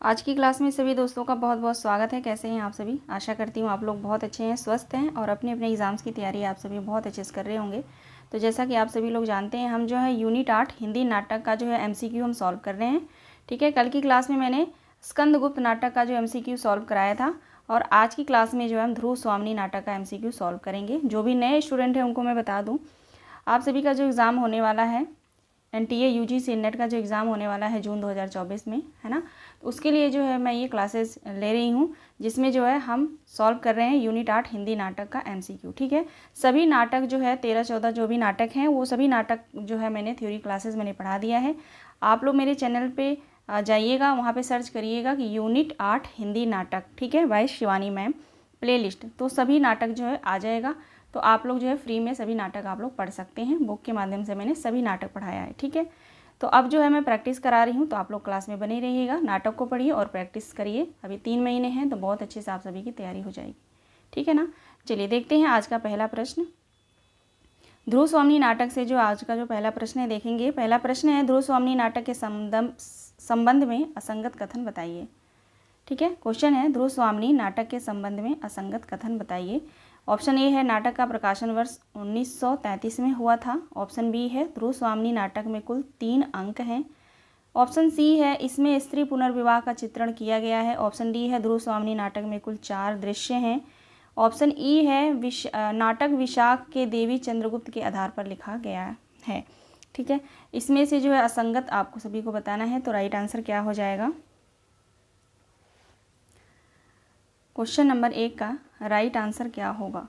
आज की क्लास में सभी दोस्तों का बहुत बहुत स्वागत है। कैसे हैं आप सभी? आशा करती हूँ आप लोग बहुत अच्छे हैं, स्वस्थ हैं और अपने अपने एग्ज़ाम्स की तैयारी आप सभी बहुत अच्छे से कर रहे होंगे। तो जैसा कि आप सभी लोग जानते हैं, हम जो है यूनिट 8 हिंदी नाटक का जो है MCQ हम सॉल्व कर रहे हैं। ठीक है, कल की क्लास में मैंने स्कंदगुप्त नाटक का जो MCQ सॉल्व कराया था और आज की क्लास में जो है हम ध्रुव स्वामिनी नाटक का MCQ सॉल्व करेंगे। जो भी नए स्टूडेंट हैं उनको मैं बता दूँ, आप सभी का जो एग्ज़ाम होने वाला है NTA UGC नेट का जो एग्ज़ाम होने वाला है जून 2024 में, है ना, तो उसके लिए जो है मैं ये क्लासेस ले रही हूँ, जिसमें जो है हम सॉल्व कर रहे हैं यूनिट 8 हिंदी नाटक का MCQ। ठीक है, सभी नाटक जो है 13-14 जो भी नाटक हैं वो सभी नाटक जो है मैंने थ्योरी क्लासेस मैंने पढ़ा दिया है। आप लोग मेरे चैनल पे जाइएगा, वहाँ पे सर्च करिएगा कि यूनिट 8 हिंदी नाटक, ठीक है, बाय शिवानी मैम प्लेलिस्ट, तो सभी नाटक जो है आ जाएगा। तो आप लोग जो है फ्री में सभी नाटक आप लोग पढ़ सकते हैं। बुक के माध्यम से मैंने सभी नाटक पढ़ाया है। ठीक है, तो अब जो है मैं प्रैक्टिस करा रही हूँ, तो आप लोग क्लास में बने रहिएगा, नाटक को पढ़िए और प्रैक्टिस करिए। अभी 3 महीने हैं तो बहुत अच्छे से आप सभी की तैयारी हो जाएगी। ठीक है ना, चलिए देखते हैं आज का पहला प्रश्न। ध्रुव स्वामिनी नाटक से जो आज का जो पहला प्रश्न है देखेंगे। पहला प्रश्न है, ध्रुव स्वामिनी नाटक के संबंध में असंगत कथन बताइए। ठीक है, क्वेश्चन है, ध्रुव स्वामिनी नाटक के संबंध में असंगत कथन बताइए। ऑप्शन ए है, नाटक का प्रकाशन वर्ष 1933 में हुआ था। ऑप्शन बी है, ध्रुव स्वामिनी नाटक में कुल 3 अंक हैं। ऑप्शन सी है, इसमें स्त्री पुनर्विवाह का चित्रण किया गया है। ऑप्शन डी है, ध्रुव स्वामिनी नाटक में कुल 4 दृश्य हैं। ऑप्शन ई है, नाटक विशाख के देवी चंद्रगुप्त के आधार पर लिखा गया है। ठीक है, इसमें से जो है असंगत आपको सभी को बताना है। तो राइट आंसर क्या हो जाएगा? क्वेश्चन नंबर 1 का राइट आंसर क्या होगा?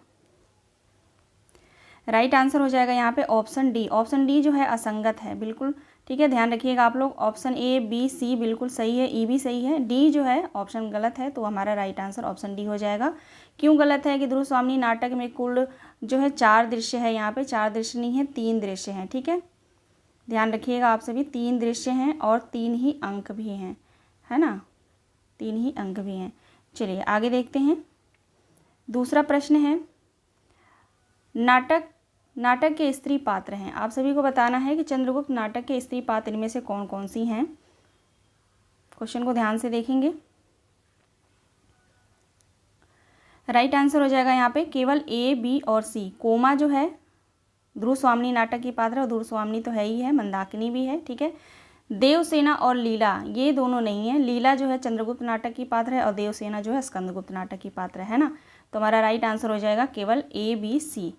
राइट आंसर हो जाएगा यहाँ पे ऑप्शन डी। ऑप्शन डी जो है असंगत है, बिल्कुल ठीक है, ध्यान रखिएगा आप लोग। ऑप्शन ए बी सी बिल्कुल सही है, ई भी सही है, डी जो है ऑप्शन गलत है। तो हमारा राइट आंसर ऑप्शन डी हो जाएगा। क्यों गलत है? कि ध्रुव स्वामिनी नाटक में कुल जो है 4 दृश्य है, यहाँ पे 4 दृश्य नहीं है, 3 दृश्य हैं। ठीक है, ध्यान रखिएगा आप सभी, 3 दृश्य हैं और 3 ही अंक भी हैं, है ना, 3 ही अंक भी हैं। चलिए आगे देखते हैं। दूसरा प्रश्न है, नाटक के स्त्री पात्र हैं। आप सभी को बताना है कि चंद्रगुप्त नाटक के स्त्री पात्र इनमें से कौन कौन सी हैं। क्वेश्चन को ध्यान से देखेंगे। राइट आंसर हो जाएगा यहाँ पे केवल ए बी और सी। कोमा जो है ध्रुव स्वामिनी नाटक की पात्र है, और ध्रुव स्वामिनी तो है ही है, मंदाकिनी भी है। ठीक है, देवसेना और लीला ये दोनों नहीं है। लीला जो है चंद्रगुप्त नाटक की पात्र है और देवसेना जो है स्कंदगुप्त नाटक की पात्र है ना। तो हमारा राइट आंसर हो जाएगा केवल A B C.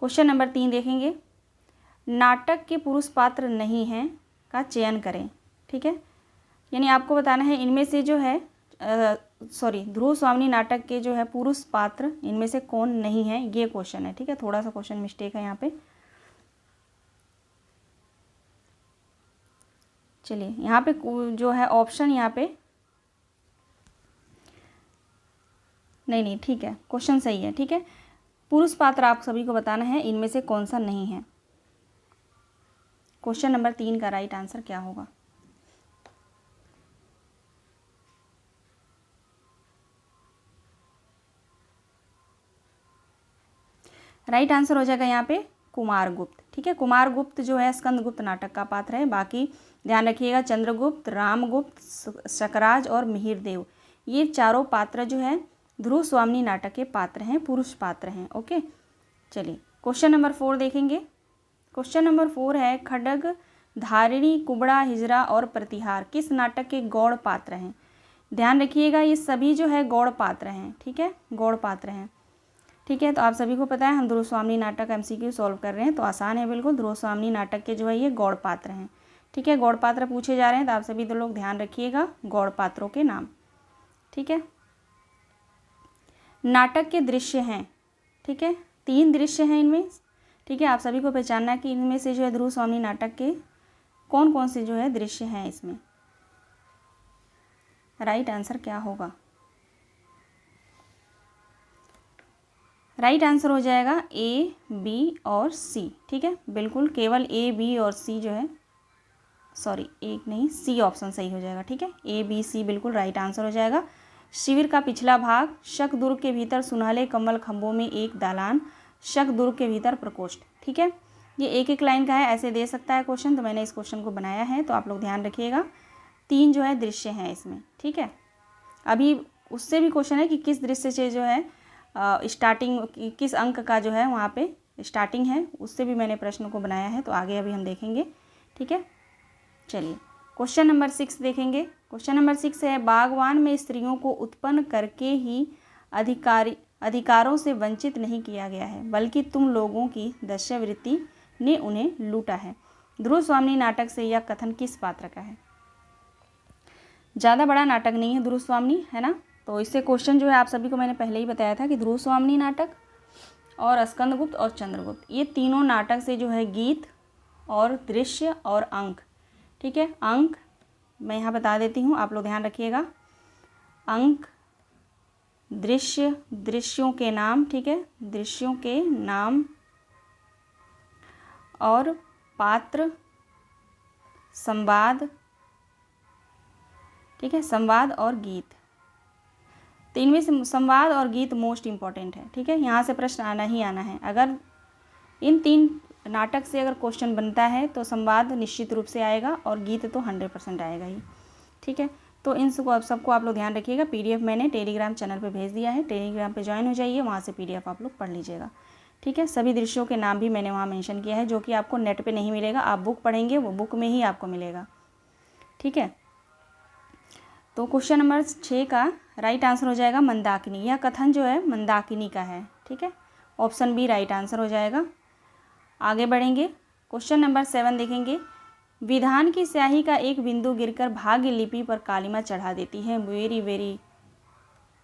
Question number 3 देखेंगे। नाटक के पुरुष पात्र नहीं हैं का चयन करें। ठीक है, यानी आपको बताना है इनमें से जो है ध्रुव स्वामिनी नाटक के जो है पुरुष पात्र इनमें से कौन नहीं है, ये क्वेश्चन है। ठीक है, थोड़ा सा क्वेश्चन मिस्टेक है यहाँ पे। चलिए यहाँ पे जो है ऑप्शन यहाँ पे नहीं, ठीक है, क्वेश्चन सही है। ठीक है, पुरुष पात्र आप सभी को बताना है इनमें से कौन सा नहीं है। क्वेश्चन नंबर 3 का राइट आंसर क्या होगा? राइट आंसर हो जाएगा यहाँ पे कुमारगुप्त। ठीक है, कुमारगुप्त जो है स्कंदगुप्त नाटक का पात्र है। बाकी ध्यान रखिएगा, चंद्रगुप्त, रामगुप्त, शकराज और मिहिरदेव ये चारों पात्र जो है ध्रुव स्वामिनी नाटक के पात्र हैं, पुरुष पात्र हैं। ओके, चलिए क्वेश्चन नंबर 4 देखेंगे। क्वेश्चन नंबर 4 है, खड्ग, धारिणी, कुबड़ा, हिजरा और प्रतिहार किस नाटक के गौड़ पात्र हैं? ध्यान रखिएगा, ये सभी जो है गौड़ पात्र हैं। ठीक है, गौड़ पात्र हैं। ठीक है, तो आप सभी को पता है हम ध्रुव स्वामिनी नाटक MCQ सॉल्व कर रहे हैं, तो आसान है बिल्कुल। ध्रुव स्वामिनी नाटक के जो है ये गौड़ पात्र हैं। ठीक है, गौड़ पात्र पूछे जा रहे हैं, तो आप सभी तो लोग ध्यान रखिएगा गौड़ पात्रों के नाम। ठीक है, नाटक के दृश्य हैं। ठीक है, 3 दृश्य हैं इनमें। ठीक है, आप सभी को पहचानना है कि इनमें से जो है ध्रुव स्वामिनी नाटक के कौन कौन से जो है दृश्य हैं इसमें। राइट आंसर क्या होगा? राइट आंसर हो जाएगा ए बी और सी। ठीक है, बिल्कुल केवल ए बी और सी जो है, सॉरी एक नहीं, सी ऑप्शन सही हो जाएगा। ठीक है, ए बी सी बिल्कुल राइट आंसर हो जाएगा। शिविर का पिछला भाग, शक दुर्ग के भीतर सुनहले कमल खंभों में एक दालान, शक दुर्ग के भीतर प्रकोष्ठ। ठीक है, ये एक एक लाइन का है, ऐसे दे सकता है क्वेश्चन, तो मैंने इस क्वेश्चन को बनाया है, तो आप लोग ध्यान रखिएगा। 3 जो है दृश्य हैं इसमें, ठीक है। अभी उससे भी क्वेश्चन है कि किस दृश्य से जो है स्टार्टिंग किस अंक का जो है वहाँ पे स्टार्टिंग है, उससे भी मैंने प्रश्न को बनाया है, तो आगे अभी हम देखेंगे, ठीक है। चलिए क्वेश्चन नंबर 6 देखेंगे। क्वेश्चन नंबर 6 है, बागवान में स्त्रियों को उत्पन्न करके ही अधिकारों से वंचित नहीं किया गया है, बल्कि तुम लोगों की दस्युवृत्ति ने उन्हें लूटा है। ध्रुव स्वामिनी नाटक से यह कथन किस पात्र का है? ज़्यादा बड़ा नाटक नहीं है ध्रुव स्वामिनी, है ना। तो इससे क्वेश्चन जो है आप सभी को मैंने पहले ही बताया था कि ध्रुव स्वामिनी नाटक और स्कंदगुप्त और चंद्रगुप्त, ये तीनों नाटक से जो है गीत और दृश्य और अंक, ठीक है। अंक मैं यहाँ बता देती हूँ, आप लोग ध्यान रखिएगा। अंक, दृश्य, दृश्यों के नाम, ठीक है, दृश्यों के नाम, और पात्र, संवाद, ठीक है, संवाद और गीत। तो इनमें से संवाद और गीत मोस्ट इम्पॉर्टेंट है, ठीक है। यहाँ से प्रश्न आना ही आना है। अगर इन 3 नाटक से अगर क्वेश्चन बनता है तो संवाद निश्चित रूप से आएगा और गीत तो 100% आएगा ही, ठीक है। तो इन सबको आप लोग ध्यान रखिएगा। PDF मैंने टेलीग्राम चैनल पे भेज दिया है, टेलीग्राम पे ज्वाइन हो जाइए, वहाँ से PDF आप लोग पढ़ लीजिएगा, ठीक है। सभी दृश्यों के नाम भी मैंने वहाँ मेंशन किया है, जो कि आपको नेट पे नहीं मिलेगा, आप बुक पढ़ेंगे वो बुक में ही आपको मिलेगा, ठीक है। तो क्वेश्चन नंबर 6 का राइट आंसर हो जाएगा मंदाकिनी। यह कथन जो है मंदाकिनी का है, ठीक है। ऑप्शन बी राइट आंसर हो जाएगा। आगे बढ़ेंगे, क्वेश्चन नंबर 7 देखेंगे। विधान की स्याही का एक बिंदु गिरकर भाग्य लिपि पर कालिमा चढ़ा देती है। वेरी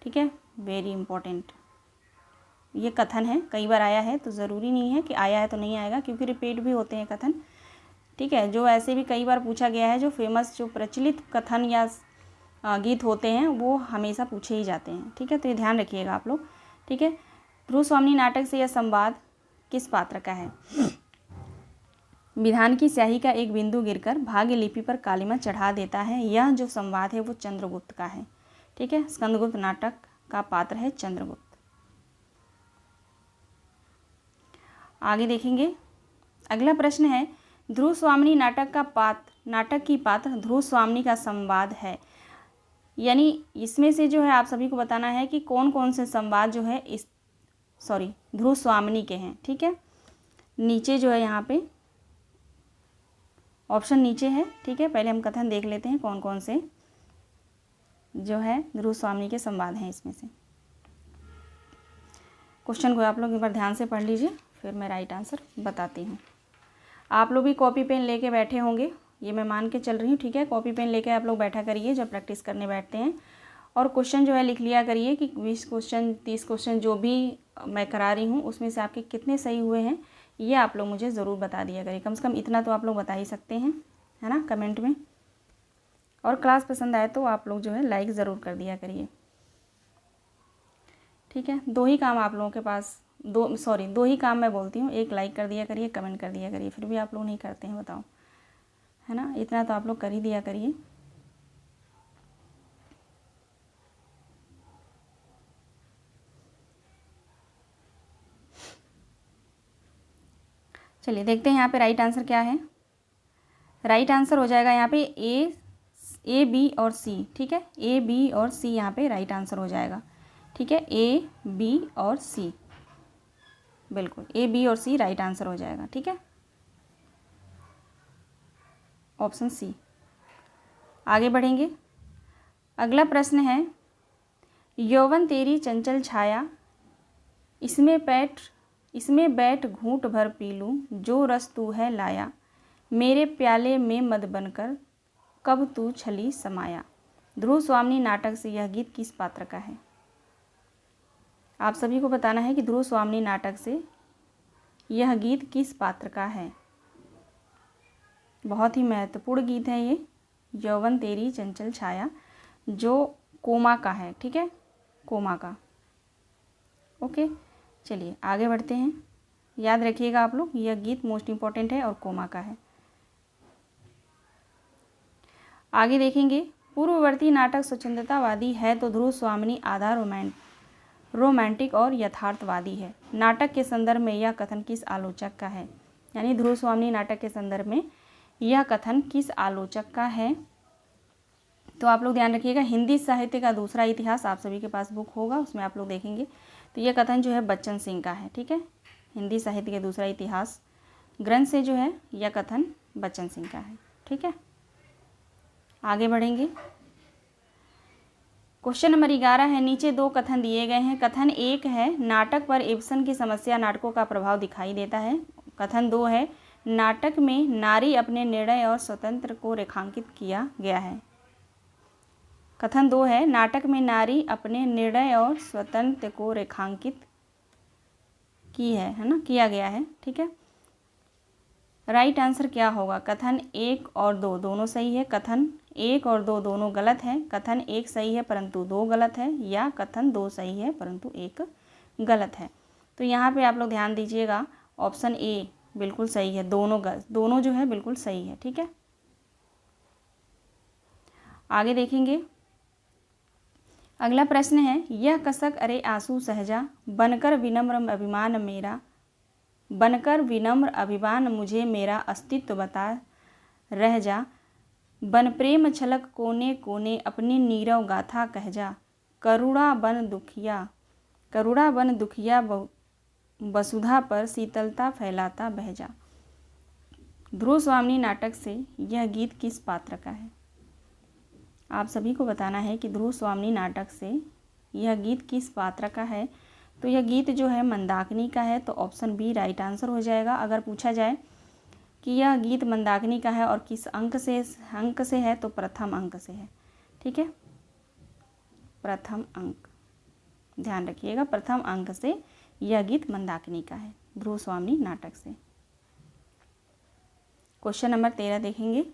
ठीक है, वेरी इंपॉर्टेंट ये कथन है, कई बार आया है, तो ज़रूरी नहीं है कि आया है तो नहीं आएगा, क्योंकि रिपीट भी होते हैं कथन, ठीक है। जो ऐसे भी कई बार पूछा गया है, जो फेमस जो प्रचलित कथन या गीत होते हैं वो हमेशा पूछे ही जाते हैं, ठीक है। तो ये ध्यान रखिएगा आप लोग, ठीक है। ध्रुव स्वामिनी नाटक से यह संवाद किस पात्र का है? विधान की स्याही का एक बिंदु गिरकर भाग्य लिपि पर कालिमा चढ़ा देता है, यह जो संवाद है वो चंद्रगुप्त का है, ठीक है। स्कंदगुप्त नाटक का पात्र है चंद्रगुप्त। आगे देखेंगे, अगला प्रश्न है, ध्रुव स्वामिनी नाटक की पात्र ध्रुव स्वामिनी का संवाद है। यानी इसमें से जो है आप सभी को बताना है कि कौन कौन से संवाद जो है ध्रुव स्वामिनी के हैं, ठीक है। नीचे जो है यहाँ पे ऑप्शन नीचे है, ठीक है। पहले हम कथन देख लेते हैं कौन कौन से जो है ध्रुव स्वामिनी के संवाद हैं इसमें से। क्वेश्चन को आप लोग एक बार ध्यान से पढ़ लीजिए, फिर मैं राइट आंसर बताती हूँ। आप लोग भी कॉपी पेन लेके बैठे होंगे, ये मैं मान के चल रही हूँ, ठीक है। कॉपी पेन लेके आप लोग बैठा करिए जब प्रैक्टिस करने बैठते हैं, और क्वेश्चन जो है लिख लिया करिए कि 20 क्वेश्चन 30 क्वेश्चन जो भी मैं करा रही हूँ उसमें से आपके कितने सही हुए हैं, ये आप लोग मुझे ज़रूर बता दिया करिए। कम से कम इतना तो आप लोग बता ही सकते हैं, है ना, कमेंट में। और क्लास पसंद आए तो आप लोग जो है लाइक ज़रूर कर दिया करिए, ठीक है। 2 ही काम आप लोगों के पास, 2 ही काम मैं बोलती हूँ, एक लाइक कर दिया करिए, कमेंट कर दिया करिए, फिर भी आप लोग नहीं करते हैं, बताओ, है ना। इतना तो आप लोग कर ही दिया करिए। चलिए देखते हैं यहाँ पे राइट आंसर क्या है। राइट आंसर हो जाएगा यहाँ पे ए बी और सी, ठीक है। ए बी और सी यहाँ पे राइट आंसर हो जाएगा, ठीक है। ए बी और सी, बिल्कुल ए बी और सी राइट आंसर हो जाएगा, ठीक है। Option C. आगे बढ़ेंगे, अगला प्रश्न है, यौवन तेरी चंचल छाया, इसमें बैठ घूंट भर पी लूँ, जो रस तू है लाया, मेरे प्याले में मद बनकर कब तू छली समाया। ध्रुव स्वामिनी नाटक से यह गीत किस पात्र का है? आप सभी को बताना है कि ध्रुव स्वामिनी नाटक से यह गीत किस पात्र का है। बहुत ही महत्वपूर्ण गीत है ये, यौवन तेरी चंचल छाया, जो कोमा का है, ठीक है, कोमा का। ओके, चलिए आगे बढ़ते हैं। याद रखिएगा आप लोग, यह गीत मोस्ट इम्पॉर्टेंट है और कोमा का है। आगे देखेंगे, पूर्ववर्ती नाटक स्वच्छंदतावादी है तो ध्रुव स्वामिनी आधा रोमांटिक और यथार्थवादी है। नाटक के संदर्भ में यह कथन किस आलोचक का है? यानी ध्रुव स्वामिनी नाटक के संदर्भ में यह कथन किस आलोचक का है? तो आप लोग ध्यान रखिएगा, हिंदी साहित्य का दूसरा इतिहास आप सभी के पास बुक होगा, उसमें आप लोग देखेंगे। तो ये कथन जो है बच्चन सिंह का है, ठीक है। हिंदी साहित्य का दूसरा इतिहास ग्रंथ से जो है यह कथन बच्चन सिंह का है, ठीक है। आगे बढ़ेंगे। क्वेश्चन नंबर 11 है, नीचे दो कथन दिए गए हैं। कथन 1 है, नाटक पर इब्सन की समस्या नाटकों का प्रभाव दिखाई देता है। कथन 2 है, नाटक में नारी अपने निर्णय और स्वतंत्र को रेखांकित किया गया है। कथन 2 है, नाटक में नारी अपने निर्णय और स्वतंत्र को रेखांकित की है ना, किया गया है, ठीक है। राइट आंसर क्या होगा? कथन 1 और 2 दोनों सही है, कथन 1 और 2 दोनों गलत है, कथन 1 सही है परंतु 2 गलत है, या कथन 2 सही है परंतु 1 गलत है। तो यहाँ पे आप लोग ध्यान दीजिएगा, ऑप्शन ए बिल्कुल सही है, दोनों जो है बिल्कुल सही है, ठीक है। आगे देखेंगे। अगला प्रश्न है, यह कसक अरे आंसू सहजा, बनकर विनम्र अभिमान मेरा, बनकर विनम्र अभिमान मुझे मेरा अस्तित्व बता रह जा, बन प्रेम छलक कोने कोने अपनी नीरव गाथा कह जा, करुणा बन दुखिया वसुधा पर शीतलता फैलाता बह जा। ध्रुव स्वामिनी नाटक से यह गीत किस पात्र का है? आप सभी को बताना है कि ध्रुव स्वामिनी नाटक से यह गीत किस पात्र का है। तो यह गीत जो है मंदाकिनी का है, तो ऑप्शन बी राइट आंसर हो जाएगा। अगर पूछा जाए कि यह गीत मंदाकिनी का है और किस अंक से है, तो प्रथम अंक से है, ठीक है, प्रथम अंक, ध्यान रखिएगा, प्रथम अंक से यह गीत मंदाकिनी का है, ध्रुव स्वामिनी नाटक से। क्वेश्चन नंबर 13 देखेंगे।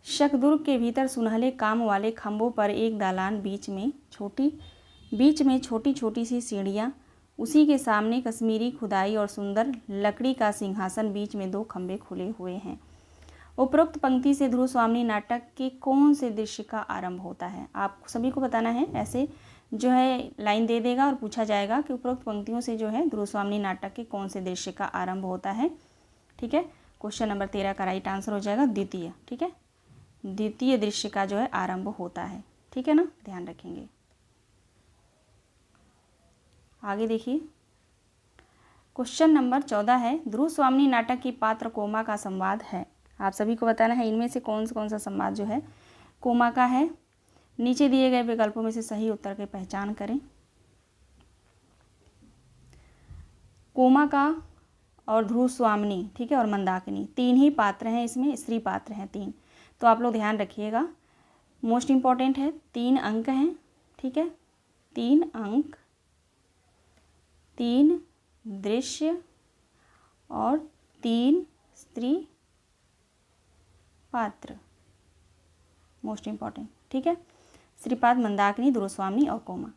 शकदुर्ग के भीतर सुनहले काम वाले खंभों पर एक दालान, बीच में छोटी छोटी सी सीढ़ियाँ, उसी के सामने कश्मीरी खुदाई और सुंदर लकड़ी का सिंहासन, बीच में 2 खंभे खुले हुए हैं। उपरोक्त पंक्ति से ध्रुव स्वामिनी नाटक के कौन से दृश्य का आरंभ होता है? आप सभी को बताना है, ऐसे जो है लाइन दे देगा और पूछा जाएगा कि उपरोक्त पंक्तियों से जो है ध्रुव स्वामिनी नाटक के कौन से दृश्य का आरंभ होता है, ठीक है। क्वेश्चन नंबर 13 का राइट आंसर हो जाएगा द्वितीय, ठीक है, द्वितीय दृश्य का जो है आरंभ होता है, ठीक है ना, ध्यान रखेंगे। आगे देखिए। क्वेश्चन नंबर 14 है, ध्रुव स्वामिनी नाटक की पात्र कोमा का संवाद है। आप सभी को बताना है इनमें से कौन सा संवाद जो है कोमा का है। नीचे दिए गए विकल्पों में से सही उत्तर की पहचान करें। कोमा का और ध्रुव स्वामिनी, ठीक है, और मंदाकिनी 3 ही पात्र हैं, इसमें स्त्री पात्र हैं 3। तो आप लोग ध्यान रखिएगा, मोस्ट इम्पॉर्टेंट है, 3 अंक हैं, ठीक है, 3 अंक, 3 दृश्य और 3 स्त्री पात्र, मोस्ट इम्पॉर्टेंट, ठीक है, श्रीपाद, मंदाकिनी, ध्रुव स्वामिनी और कोमा।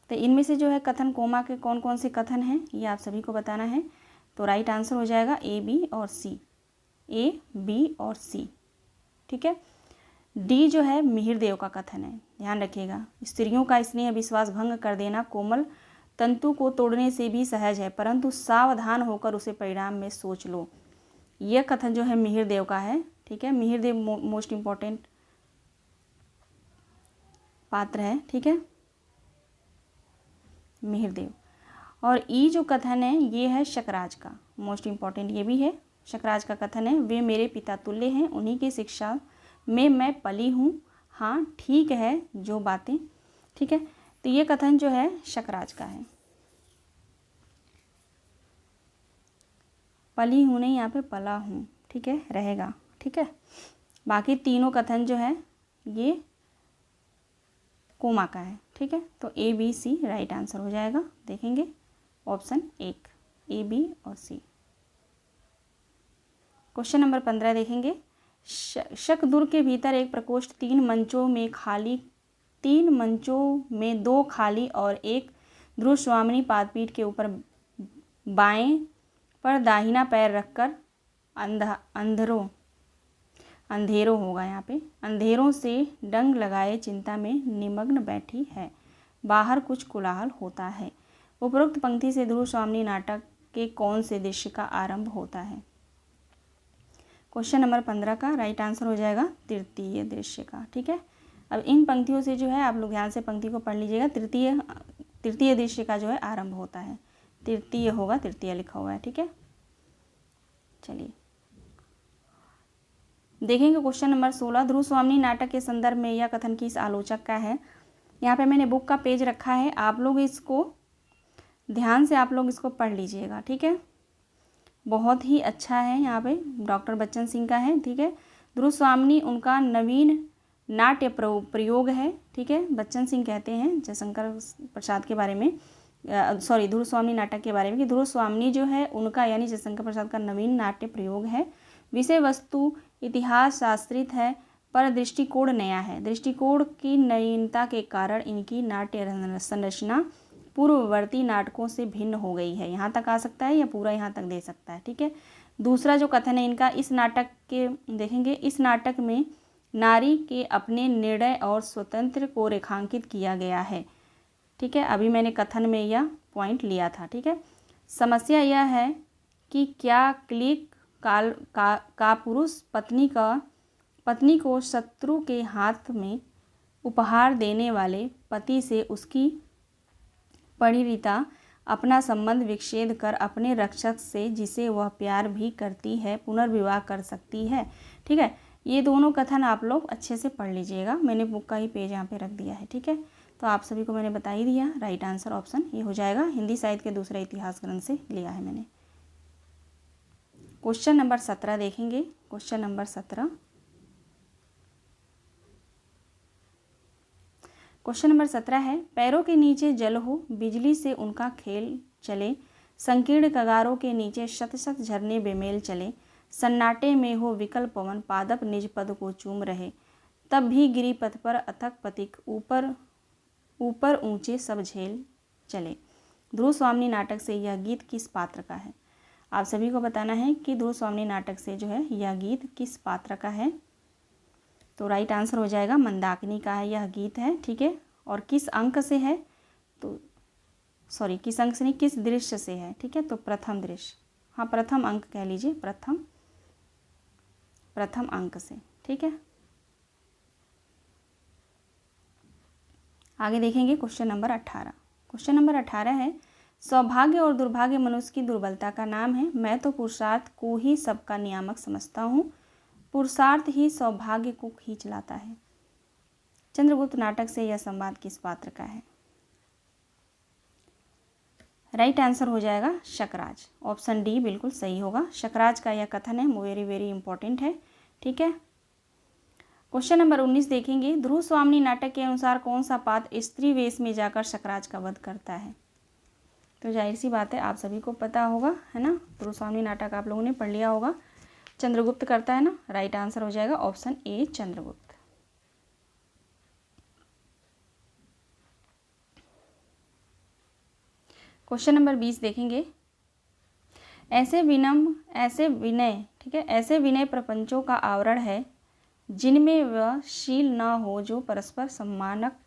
तो इनमें से जो है कथन कोमा के कौन कौन से कथन हैं, ये आप सभी को बताना है। तो राइट आंसर हो जाएगा ए, बी और सी, ए, बी और सी, ठीक है। डी जो है मिहिर देव का कथन है, ध्यान रखिएगा, स्त्रियों का स्नेह विश्वास भंग कर देना कोमल तंतु को तोड़ने से भी सहज है, परंतु सावधान होकर उसे परिणाम में सोच लो। यह कथन जो है मिहिर देव का है, ठीक है, मिहिर देव मोस्ट इम्पॉर्टेंट पात्र है, ठीक है, मिहिर देव। और ई जो कथन है ये है शकराज का, मोस्ट इम्पॉर्टेंट ये भी है, शकराज का कथन है, वे मेरे पिता तुल्य हैं, उन्हीं की शिक्षा में मैं पली हूँ, हाँ ठीक है जो बातें, ठीक है। तो ये कथन जो है शकराज का है, पली हूँ नहीं, यहाँ पे पला हूँ, ठीक है, रहेगा, ठीक है। बाकी तीनों कथन जो है ये कोमा का है, ठीक है। तो ए, बी, सी राइट आंसर हो जाएगा, देखेंगे ऑप्शन 1, ए, बी और सी। क्वेश्चन नंबर 15 देखेंगे। शकदुर्ग के भीतर एक प्रकोष्ठ, 3 मंचों में 2 खाली और एक ध्रुव स्वामिनी पादपीठ के ऊपर बाएं पर दाहिना पैर रखकर अंधेरों होगा, यहाँ पे अंधेरों से डंग लगाए चिंता में निमग्न बैठी है, बाहर कुछ कोलाहल होता है। उपरोक्त पंक्ति से ध्रुव स्वामिनी नाटक के कौन से दृश्य का आरंभ होता है? क्वेश्चन नंबर 15 का राइट आंसर हो जाएगा तृतीय दृश्य का। ठीक है, अब इन पंक्तियों से जो है आप लोग ध्यान से पंक्ति को पढ़ लीजिएगा। तृतीय दृश्य का जो है आरंभ होता है, तृतीय होगा, तृतीय लिखा हुआ है। ठीक है, चलिए देखेंगे क्वेश्चन नंबर 16। ध्रुव स्वामी नाटक के संदर्भ में यह कथन किस आलोचक का है। यहाँ पे मैंने बुक का पेज रखा है, आप लोग इसको ध्यान से आप लोग इसको पढ़ लीजिएगा। ठीक है, बहुत ही अच्छा है, यहाँ पे डॉक्टर बच्चन सिंह का है। ठीक है, ध्रुव स्वामी उनका नवीन नाट्य प्रयोग है। ठीक है, बच्चन सिंह कहते हैं जयशंकर प्रसाद के बारे में, सॉरी ध्रुव स्वामी नाटक के बारे में कि ध्रुव स्वामी जो है उनका यानी जयशंकर प्रसाद का नवीन नाट्य प्रयोग है। विषय वस्तु इतिहास शास्त्रित है पर दृष्टिकोण नया है। दृष्टिकोण की नवीनता के कारण इनकी नाट्य संरचना पूर्ववर्ती नाटकों से भिन्न हो गई है। यहाँ तक आ सकता है या पूरा यहाँ तक दे सकता है। ठीक है, दूसरा जो कथन है इनका, इस नाटक के देखेंगे, इस नाटक में नारी के अपने निर्णय और स्वतंत्र को रेखांकित किया गया है। ठीक है, अभी मैंने कथन में यह पॉइंट लिया था। ठीक है, समस्या यह है कि क्या क्लिक का पुरुष पत्नी को शत्रु के हाथ में उपहार देने वाले पति से उसकी परिणीता अपना संबंध विच्छेद कर अपने रक्षक से, जिसे वह प्यार भी करती है, पुनर्विवाह कर सकती है। ठीक है, ये दोनों कथन आप लोग अच्छे से पढ़ लीजिएगा, मैंने बुक का ही पेज यहाँ पे रख दिया है। ठीक है, तो आप सभी को मैंने बता ही दिया, राइट आंसर ऑप्शन ये हो जाएगा। हिंदी साहित्य के दूसरे इतिहास ग्रंथ से लिया है मैंने। क्वेश्चन नंबर 17 देखेंगे। क्वेश्चन नंबर 17, क्वेश्चन नंबर 17 है, पैरों के नीचे जल हो, बिजली से उनका खेल चले, संकीर्ण कगारों के नीचे शत शत झरने बेमेल चले, सन्नाटे में हो विकल पवन, पादप निज पद को चूम रहे, तब भी गिरी पथ पर अथक पथिक, ऊपर ऊंचे सब झेल चले। ध्रुव स्वामी नाटक से यह गीत किस पात्र का है। आप सभी को बताना है कि ध्रुव स्वामी नाटक से जो है यह गीत किस पात्र का है। तो राइट आंसर हो जाएगा मंदाकिनी का है यह गीत है। ठीक है, और किस अंक से है, तो सॉरी किस अंक से नहीं, किस दृश्य से है। ठीक है, तो प्रथम दृश्य, हाँ प्रथम अंक कह लीजिए, प्रथम अंक से। ठीक है, आगे देखेंगे क्वेश्चन नंबर 18। क्वेश्चन नंबर 18 है, सौभाग्य और दुर्भाग्य मनुष्य की दुर्बलता का नाम है, मैं तो पुरुषार्थ को ही सबका नियामक समझता हूँ, पुरुषार्थ ही सौभाग्य को खींच लाता है। चंद्रगुप्त नाटक से यह संवाद किस पात्र का है। राइट आंसर हो जाएगा शकराज, ऑप्शन डी बिल्कुल सही होगा। शकराज का यह कथन है, वेरी वेरी इंपॉर्टेंट है। ठीक है, क्वेश्चन नंबर 19 देखेंगे। ध्रुव स्वामी नाटक के अनुसार कौन सा पात्र स्त्री वेश में जाकर शकराज का वध करता है। तो जाहिर सी बात है आप सभी को पता होगा, है ना, ध्रुव स्वामी नाटक आप लोगों ने पढ़ लिया होगा, चंद्रगुप्त करता है ना। राइट आंसर हो जाएगा option A Chandragupta. Question number 20 देखेंगे। ऐसे विनय, ठीक है, ऐसे विनय प्रपंचों का आवरण है जिनमें वह शील न हो जो परस्पर सम्मानक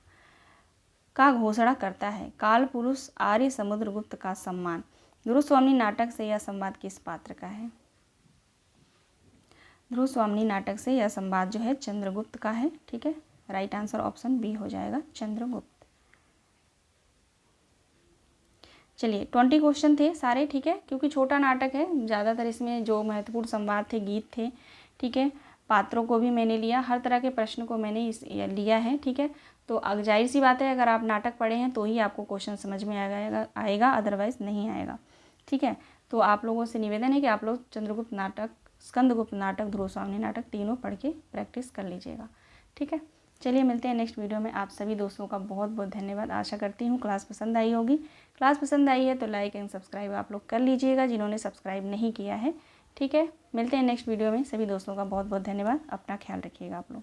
का घोषणा करता है, काल पुरुष आर्य समुद्रगुप्त का सम्मान। ध्रुव स्वामी नाटक से यह संवाद किस पात्र का है। ध्रुव स्वामी नाटक से यह संवाद जो है चंद्रगुप्त का है। ठीक है, राइट आंसर ऑप्शन बी हो जाएगा चंद्रगुप्त। चलिए 20 क्वेश्चन थे सारे। ठीक है, क्योंकि छोटा नाटक है, ज़्यादातर इसमें जो महत्वपूर्ण संवाद थे, गीत थे। ठीक है, पात्रों को भी मैंने लिया, हर तरह के प्रश्न को मैंने लिया है। ठीक है, तो जाहिर सी बात है अगर आप नाटक पढ़े हैं तो ही आपको क्वेश्चन समझ में आएगा, अदरवाइज़ नहीं आएगा। ठीक है, तो आप लोगों से निवेदन है कि आप लोग चंद्रगुप्त नाटक, स्कंदगुप्त नाटक, ध्रुव स्वामी नाटक तीनों पढ़ के प्रैक्टिस कर लीजिएगा। ठीक है, चलिए मिलते हैं नेक्स्ट वीडियो में। आप सभी दोस्तों का बहुत बहुत धन्यवाद। आशा करती हूँ क्लास पसंद आई होगी। क्लास पसंद आई है तो लाइक एंड सब्सक्राइब आप लोग कर लीजिएगा जिन्होंने सब्सक्राइब नहीं किया है। ठीक है, मिलते हैं नेक्स्ट वीडियो में। सभी दोस्तों का बहुत बहुत धन्यवाद। अपना ख्याल रखिएगा आप लोग।